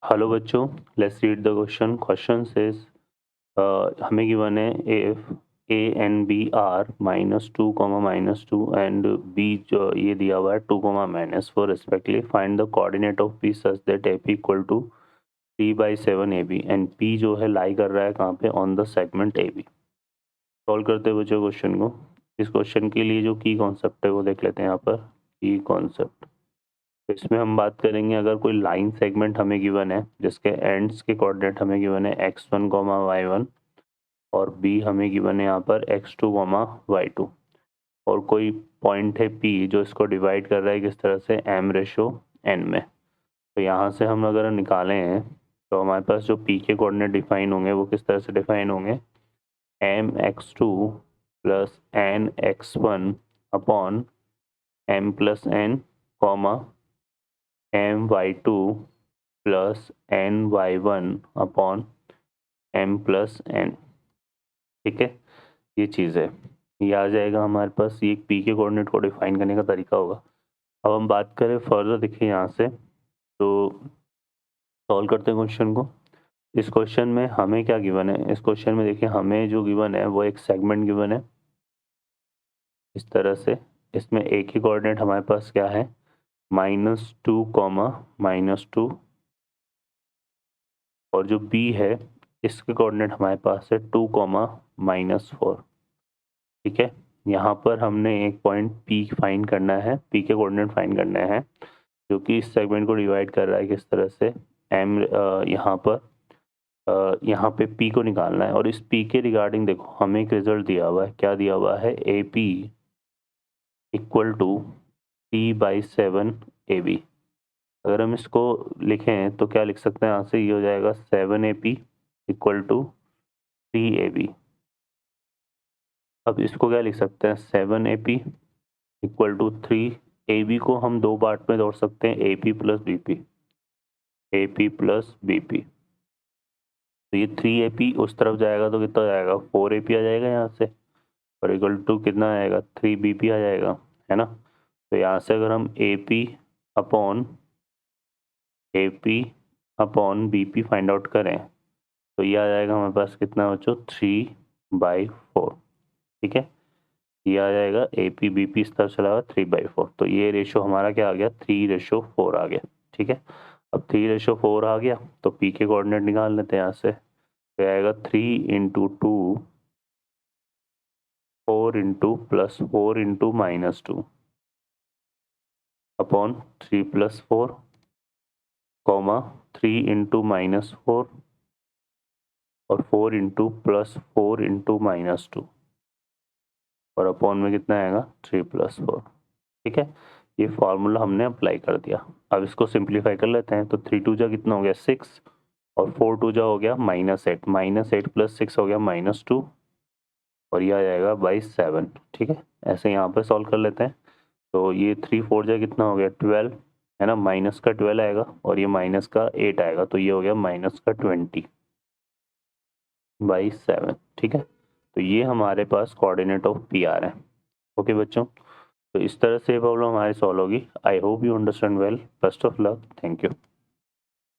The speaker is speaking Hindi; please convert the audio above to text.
हेलो बच्चों, let's read the question. Question says हमें गिवन है if A and B are -2, -2 and B जो ये दिया हुआ है 2, -4 respectively. Find the coordinate of P such that A P equal to 3/7 A B and P जो है लाई कर रहा है कहाँ पे, on the segment A B. Solve करते हैं बच्चों क्वेश्चन को। इस क्वेश्चन के लिए जो की कॉन्सेप्ट है वो देख लेते हैं यहाँ पर। की कॉन्सेप्ट इसमें हम बात करेंगे, अगर कोई लाइन सेगमेंट हमें गिवन है जिसके एंड्स के कोऑर्डिनेट हमें गिवन है x1, y1 और b हमें गिवन है यहाँ पर x2, y2 और कोई पॉइंट है p जो इसको डिवाइड कर रहा है किस तरह से, m/n में। तो यहाँ से हम अगर निकालें हैं तो हमारे पास जो p के कोऑर्डिनेट डिफाइन होंगे वो किस तरह से डिफाइन होंगे, mx2 plus nx1 upon m+n, my2 plus ny1 upon m+n। ठीक है, ये चीज़ है, ये आ जाएगा हमारे पास। ये पी के कोऑर्डिनेट को डिफाइन करने का तरीका होगा। अब हम बात करें फर्दर, देखिए यहाँ से तो सॉल्व करते हैं क्वेश्चन को। इस क्वेश्चन में हमें क्या गिवन है, इस क्वेश्चन में देखिए हमें जो गिवन है वो एक सेगमेंट गिवन है इस तरह से। इसमें एक ही कोऑर्डिनेट हमारे पास क्या है, -2, -2 और जो b है इसके कोऑर्डिनेट हमारे पास है 2, -4। ठीक है, यहाँ पर हमने एक पॉइंट p फाइंड करना है, p के कोऑर्डिनेट फाइंड करने हैं जो कि इस सेगमेंट को डिवाइड कर रहा है किस तरह से, m यहाँ पे p को निकालना है। और इस p के रिगार्डिंग देखो हमें एक रिजल्ट दिया हुआ है, क्या दिया हुआ है, AP इक्वल टू 3/7 AB। अगर हम इसको लिखें तो क्या लिख सकते हैं, यहाँ से ये हो जाएगा 7AP इक्वल टू 3AB। अब इसको क्या लिख सकते हैं, 7AP इक्वल टू 3AB को हम दो पार्ट में तोड़ सकते हैं, AP plus BP, AP plus BP। तो ये 3AP उस तरफ जाएगा तो कितना जाएगा, 4AP आ जाएगा यहाँ से, और इक्वल टू कितना आएगा, 3BP आ जाएगा, है ना। तो यहाँ से अगर हम AP upon BP find out करें तो ये आ जाएगा हमारे पास कितना बच्चों, 3/4। ठीक है, ये आ जाएगा AP BP इस तरफ चला गया 3/4। तो ये रेशो हमारा क्या आ गया, 3/4 आ गया। ठीक है, अब 3/4 आ गया तो P के कोऑर्डिनेट निकाल लेते हैं यहाँ से। तो आएगा 3 × 2 4 × प्लस 4 × -2 अपॉन 3 + 4, 3 × -4 और 4 × प्लस 4 × -2 और अपॉन में कितना आएगा, 3 + 4। ठीक है, ये फार्मूला हमने अप्लाई कर दिया। अब इसको सिंप्लीफाई कर लेते हैं। तो 3 × 2 जा कितना हो गया, 6 और 4 × 2 जा हो गया -8, -8 + 6 हो गया -2 और ये आ जाएगा 7। ठीक है, ऐसे यहाँ पे सॉल्व कर लेते हैं। तो ये 3 4 जा कितना हो गया, 12, है ना, माइनस का 12 आएगा और ये माइनस का 8 आएगा, तो ये हो गया -20/7। ठीक है, तो ये हमारे पास कोऑर्डिनेट ऑफ पी आ रहे हैं। ओके बच्चों, तो इस तरह से प्रॉब्लम हमारी सॉल्व होगी। I hope you understand well. Best of luck, thank you.